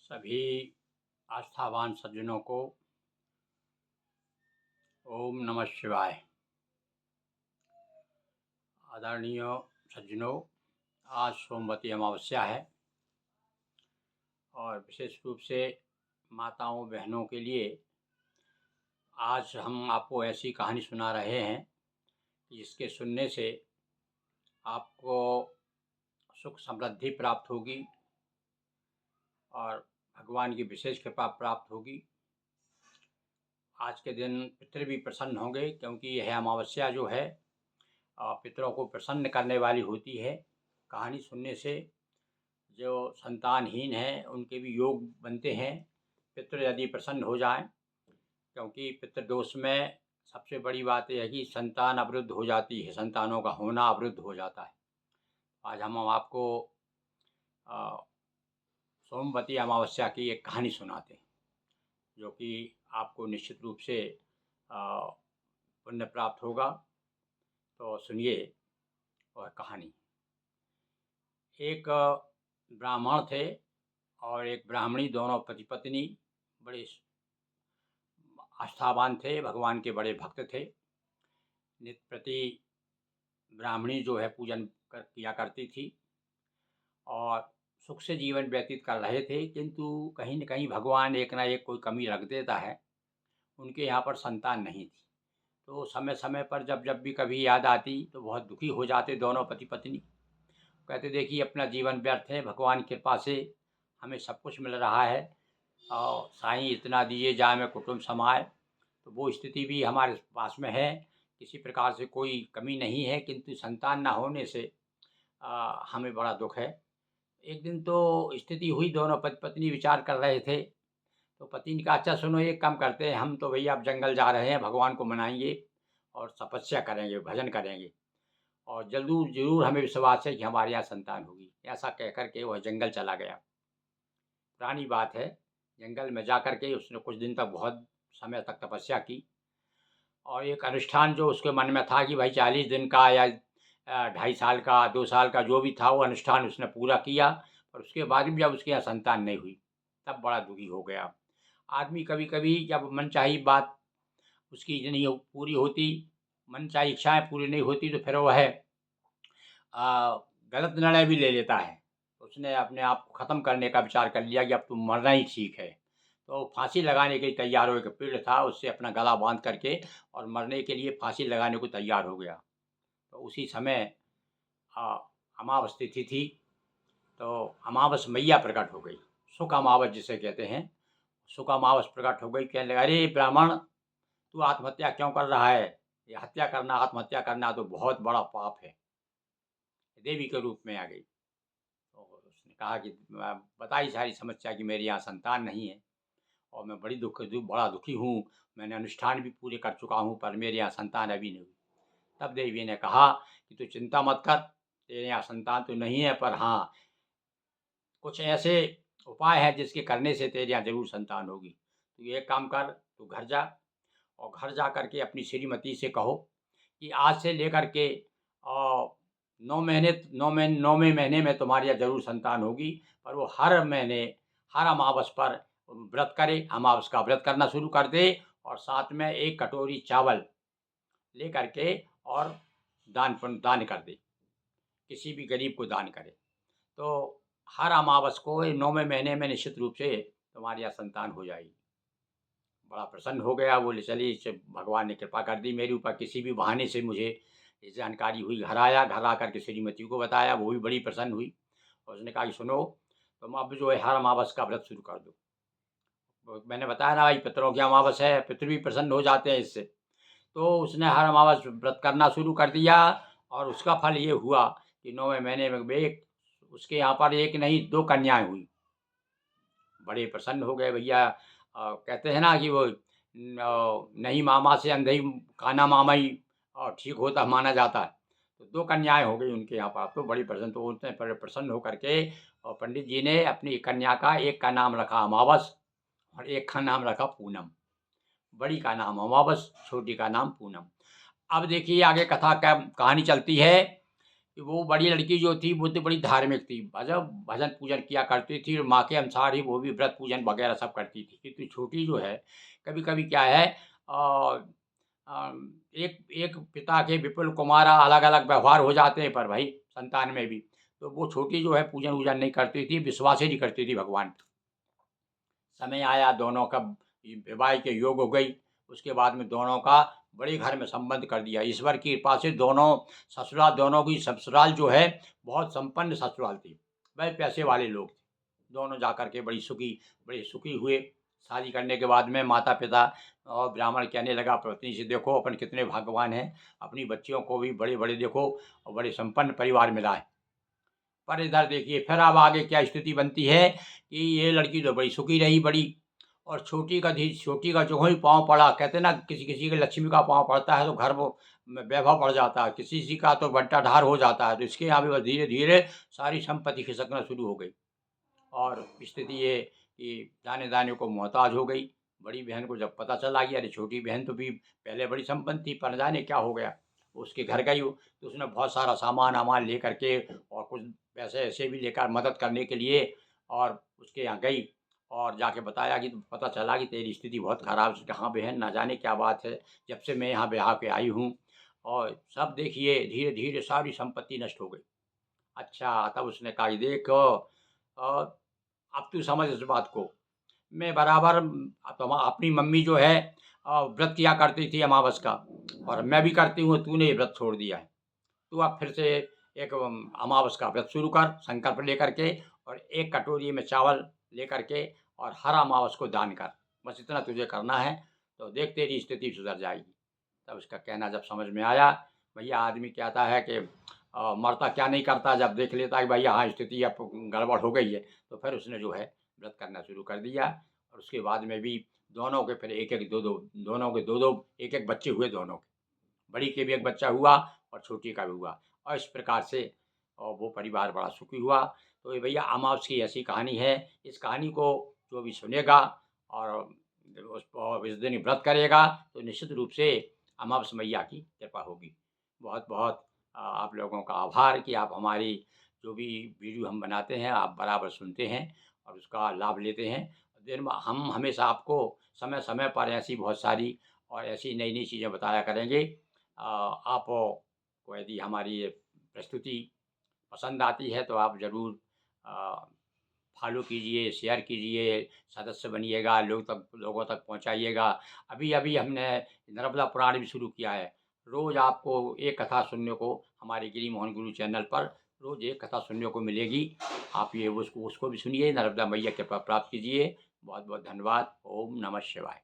सभी आस्थावान सज्जनों को ओम नमः शिवाय। आदरणीय सज्जनों, आज सोमवती अमावस्या है और विशेष रूप से माताओं बहनों के लिए आज हम आपको ऐसी कहानी सुना रहे हैं जिसके सुनने से आपको सुख समृद्धि प्राप्त होगी और भगवान की विशेष कृपा प्राप्त होगी। आज के दिन पितृ भी प्रसन्न होंगे क्योंकि यह अमावस्या जो है पितरों को प्रसन्न करने वाली होती है। कहानी सुनने से जो संतानहीन हैं उनके भी योग बनते हैं पितृ यदि प्रसन्न हो जाएं, क्योंकि पितृदोष में सबसे बड़ी बात यह है कि संतान अवरुद्ध हो जाती है, संतानों का होना अवरुद्ध हो जाता है। आज हम आपको सोमवती अमावस्या की एक कहानी सुनाते हैं जो कि आपको निश्चित रूप से पुण्य प्राप्त होगा। तो सुनिए वह कहानी। एक ब्राह्मण थे और एक ब्राह्मणी, दोनों पति पत्नी बड़े आस्थावान थे, भगवान के बड़े भक्त थे। नित्य प्रति ब्राह्मणी जो है पूजन किया करती थी और सुख से जीवन व्यतीत कर रहे थे, किंतु कहीं न कहीं भगवान एक ना एक कोई कमी रख देता है। उनके यहाँ पर संतान नहीं थी, तो समय समय पर जब भी कभी याद आती तो बहुत दुखी हो जाते दोनों पति पत्नी। कहते देखिए अपना जीवन व्यर्थ है, भगवान की कृपा से हमें सब कुछ मिल रहा है और साईं इतना दिए जाए में कुटुंब समाए। तो वो स्थिति भी हमारे पास में है, किसी प्रकार से कोई कमी नहीं है, किंतु संतान ना होने से हमें बड़ा दुख है। एक दिन तो स्थिति हुई, दोनों पति पत्नी विचार कर रहे थे तो पति ने कहा अच्छा सुनो, एक काम करते हैं, हम तो भैया अब जंगल जा रहे हैं, भगवान को मनाएंगे और तपस्या करेंगे, भजन करेंगे और ज़रूर हमें विश्वास है कि हमारे यहाँ संतान होगी। ऐसा कह कर के वह जंगल चला गया। पुरानी बात है, जंगल में जा कर के उसने कुछ दिन तक बहुत समय तक तपस्या की और एक अनुष्ठान जो उसके मन में था कि भाई 40 दिन का या 2.5 साल का 2 साल का जो भी था वो अनुष्ठान उसने पूरा किया, और उसके बाद भी जब उसके यहाँ संतान नहीं हुई तब बड़ा दुखी हो गया। आदमी कभी कभी जब मनचाही बात उसकी नहीं पूरी होती, मनचाही इच्छाएं पूरी नहीं होती, तो फिर वह गलत निर्णय भी ले लेता है। उसने अपने आप को ख़त्म करने का विचार कर लिया कि अब तो मरना ही ठीक है, तो फांसी लगाने के लिए तैयार हो। एक पेड़ था, उससे अपना गला बांध करके और मरने के लिए फांसी लगाने को तैयार हो गया। तो उसी समय अमावस तिथि थी, तो अमावस मैया प्रकट हो गई, सुख अमावस जिसे कहते हैं। सुख अमावस प्रकट हो गई, कहने लगा अरे ब्राह्मण, तू आत्महत्या क्यों कर रहा है? ये हत्या करना, आत्महत्या करना तो बहुत बड़ा पाप है। देवी के रूप में आ गई। तो उसने कहा कि बताई सारी समस्या कि मेरे यहाँ संतान नहीं है और मैं बड़ा दुखी हूँ, मैंने अनुष्ठान भी पूरे कर चुका हूँ पर मेरे यहाँ संतान अभी नहीं हुई। तब देवी ने कहा कि तू चिंता मत कर, तेरे यहाँ संतान तो नहीं है, पर हाँ कुछ ऐसे उपाय हैं जिसके करने से तेरे यहाँ जरूर संतान होगी। तू ये काम कर, तू घर जा और घर जा कर के अपनी श्रीमती से कहो कि आज से लेकर के 9वें महीने में तुम्हारे यहाँ जरूर संतान होगी। पर वो हर महीने हर अमावस पर व्रत करे, अमावस का व्रत करना शुरू कर दे और साथ में 1 कटोरी चावल ले करके और दान कर दे, किसी भी गरीब को दान करे। तो हर अमावस को 9वें महीने में निश्चित रूप से तुम्हारे यहाँ संतान हो जाएगी। बड़ा प्रसन्न हो गया, बोले चलिए भगवान ने कृपा कर दी मेरे ऊपर, किसी भी बहाने से मुझे ये जानकारी हुई। घर आया, घर आकर के श्रीमती को बताया, वो भी बड़ी प्रसन्न हुई और उसने कहा कि सुनो, तुम अब जो है हर अमावस का व्रत शुरू कर दो। मैंने बताया ना भाई, पितरों की अमावस है, पितृ भी प्रसन्न हो जाते हैं इससे। तो उसने हर अमावस व्रत करना शुरू कर दिया और उसका फल ये हुआ कि 9वें महीने में उसके यहाँ पर 1 नहीं 2 कन्याएं हुई। बड़े प्रसन्न हो गए भैया। कहते हैं ना कि वो नहीं मामा से अंधे काना मामा ही ठीक होता माना जाता है। तो 2 कन्याएं हो गई उनके यहाँ पर, तो बड़ी प्रसन्न। तो उसने बड़े प्रसन्न होकर के और पंडित जी ने अपनी कन्या का एक का नाम रखा अमावस और एक का नाम रखा पूनम। बड़ी का नाम अमावस, छोटी का नाम पूनम। अब देखिए आगे कहानी चलती है कि वो बड़ी लड़की जो थी वो तो बड़ी धार्मिक थी, भजन भजन पूजन किया करती थी और माँ के अनुसार ही वो भी व्रत पूजन वगैरह सब करती थी। किंतु छोटी जो है, कभी-कभी क्या है अ एक एक पिता के विपुल कुमारा अलग-अलग व्यवहार हो जाते हैं पर भाई संतान में भी। तो वो छोटी जो है पूजन-वूजन नहीं करती थी, विश्वास ही नहीं करती थी भगवान पे। समय आया दोनों का विवाह के योग हो गई, उसके बाद में दोनों का बड़े घर में संबंध कर दिया। ईश्वर की कृपा से दोनों ससुराल दोनों की ससुराल जो है बहुत संपन्न ससुराल थी। बड़े पैसे वाले लोग थे। दोनों जाकर के बड़े सुखी हुए। शादी करने के बाद में माता-पिता और ब्राह्मण कहने लगा पत्नी से देखो अपन कितने भाग्यवान हैं, अपनी बच्चियों को भी बड़े-बड़े देखो और बड़े संपन्न परिवार मिला है। पर इधर देखिए फिर अब आगे क्या स्थिति बनती है कि ये लड़की तो बड़ी सुखी रही बड़ी और छोटी का जो ही पाँव पड़ा कहते हैं ना किसी-किसी के लक्ष्मी का पाँव पड़ता है तो घर वो में वैभव बढ़ जाता है, किसी-किसी का तो बंटा-ढार हो जाता है। तो इसके यहाँ भी बस धीरे-धीरे सारी संपत्ति खिसकना शुरू हो गई और स्थिति ये कि दाने-दाने को मोहताज हो गई। बड़ी बहन को जब पता चला कि अरे छोटी बहन तो भी पहले बड़ी संपन्न थी पर न जाने क्या हो गया। उसके घर गई वो, तो उसने बहुत सारा सामान-वामान लेकर के और कुछ पैसे ऐसे भी लेकर मदद करने के लिए और उसके यहाँ गई और जाके बताया कि पता चला कि तेरी स्थिति बहुत ख़राब है। उसने कहा हाँ बहन ना जाने क्या बात है, जब से मैं यहाँ ब्याह के आई हूँ और सब देखिए धीरे-धीरे सारी संपत्ति नष्ट हो गई। अच्छा, तब उसने कहा कि देख अब तू समझ इस बात को। मैं बराबर तो अपनी मम्मी जो है व्रत किया करती थी अमावस का और मैं भी करती हूँ, तूने ये व्रत छोड़ दिया है। तू अब फिर से एक अमावस का व्रत शुरू कर संकल्प लेकर के और एक कटोरी में चावल लेकर के और हर अमावस को दान कर। बस इतना तुझे करना है, तो देख तेरी स्थिति सुधर जाएगी। तब उसका कहना जब समझ में आया, भैया आदमी कहता है कि मरता क्या नहीं करता जब देख लेता है कि भैया हाँ स्थिति अब गड़बड़ हो गई है, तो फिर उसने जो है व्रत करना शुरू कर दिया और उसके बाद में भी दोनों के फिर एक-एक, दो-दो दोनों के दो-दो एक-एक बच्चे हुए दोनों के। बड़ी के भी एक बच्चा हुआ और छोटी का भी हुआ और इस प्रकार से और वो परिवार बड़ा सुखी हुआ। तो ये भैया अमावस की ऐसी कहानी है। इस कहानी को जो भी सुनेगा और इस दिन व्रत करेगा तो निश्चित रूप से अमावस मैया की कृपा होगी। बहुत-बहुत आप लोगों का आभार कि आप हमारी जो भी वीडियो हम बनाते हैं, आप बराबर सुनते हैं और उसका लाभ लेते हैं। दिन में हम हमेशा आपको समय-समय पर ऐसी बहुत सारी और ऐसी नई-नई चीज़ें बताया करेंगे। आपको यदि हमारी ये प्रस्तुति पसंद आती है तो आप ज़रूर अ, फ़ॉलो कीजिए, शेयर कीजिए, सदस्य बनिएगा, लोगों तक पहुँचाइएगा। अभी-अभी हमने नर्मदा पुराण भी शुरू किया है। रोज़ आपको एक कथा सुनने को हमारे गिरी मोहन गुरु चैनल पर रोज़ एक कथा सुनने को मिलेगी। आप ये उसको उसको भी सुनिए, नर्मदा मैया की कृपा प्राप्त कीजिए। बहुत-बहुत धन्यवाद। ओम नमः शिवाय।